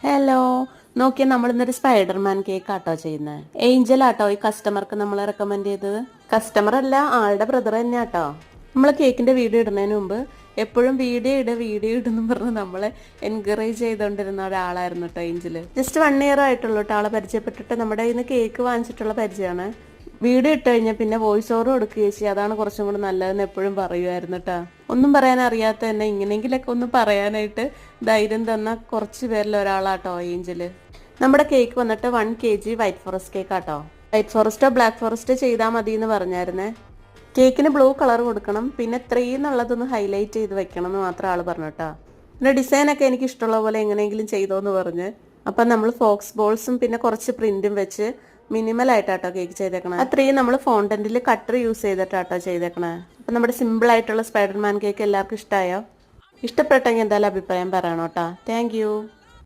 Hello, നോക്കിയാൽ നമ്മൾ ഇന്നൊരു സ്പൈഡർമാൻ കേക്ക് ആട്ടോ ചെയ്യുന്നത്. ഏഞ്ചൽ ആട്ടോ ഈ കസ്റ്റമർക്ക് നമ്മൾ റെക്കമെൻഡ് ചെയ്തത്. കസ്റ്റമർ അല്ല, ആളുടെ ബ്രദർ തന്നെ ആട്ടോ. നമ്മൾ കേക്കിന്റെ വീഡിയോ ഇടുന്നതിന് മുമ്പ് എപ്പോഴും വീഡിയോ ഇടുന്നു പറഞ്ഞ് നമ്മളെ എൻകറേജ് ചെയ്തുകൊണ്ടിരുന്ന ഒരാളായിരുന്നു കേട്ടോ ഏഞ്ചല്. ജസ്റ്റ് 1 ഇയർ ആയിട്ടുള്ളൂ കേട്ടോ ആളെ പരിചയപ്പെട്ടിട്ട്. നമ്മുടെ കയ്യിൽ നിന്ന് കേക്ക് വാങ്ങിച്ചിട്ടുള്ള പരിചയമാണ്. വീഡിയോ ഇട്ട് കഴിഞ്ഞാൽ പിന്നെ വോയിസ് ഓവർ കൊടുക്കുകയും ചെയ്യും. അതാണ് കുറച്ചും കൂടി നല്ലതെന്ന് എപ്പോഴും പറയുമായിരുന്നു കേട്ടോ. ഒന്നും പറയാൻ അറിയാത്ത തന്നെ ഇങ്ങനെയെങ്കിലൊക്കെ ഒന്ന് പറയാനായിട്ട് ധൈര്യം തന്ന കുറച്ച് പേരിൽ ഒരാളാട്ടോ ഏഞ്ചല്. നമ്മുടെ കേക്ക് വന്നിട്ട് 1 kg വൈറ്റ് ഫോറസ്റ്റ് കേക്ക് ആട്ടോ. വൈറ്റ് ഫോറസ്റ്റോ ബ്ലാക്ക് ഫോറസ്റ്റോ ചെയ്താൽ മതി എന്ന് പറഞ്ഞായിരുന്നേ. കേക്കിന് ബ്ലൂ കളർ കൊടുക്കണം, പിന്നെ 3 എന്നുള്ളതൊന്ന് ഹൈലൈറ്റ് ചെയ്ത് വെക്കണം എന്ന് മാത്രം ആള് പറഞ്ഞു കേട്ടോ. പിന്നെ ഡിസൈനൊക്കെ എനിക്ക് ഇഷ്ടമുള്ള പോലെ എങ്ങനെയെങ്കിലും ചെയ്തോന്ന് പറഞ്ഞ്. അപ്പം നമ്മൾ ഫോക്സ് ബോൾസും പിന്നെ കുറച്ച് പ്രിന്റും വെച്ച് മിനിമൽ ആയിട്ടാട്ടോ കേക്ക് ചെയ്തേക്കണേ. 3 നമ്മൾ ഫോണ്ടന്റിൽ കട്ടർ യൂസ് ചെയ്തിട്ടാട്ടോ ചെയ്തേക്കണേ. അപ്പം നമ്മുടെ സിമ്പിൾ ആയിട്ടുള്ള സ്പൈഡർമാൻ കേക്ക് എല്ലാവർക്കും ഇഷ്ടമായോ? ഇഷ്ടപ്പെട്ടെങ്കിൽ എന്തായാലും അഭിപ്രായം പറയണം കേട്ടോ. താങ്ക്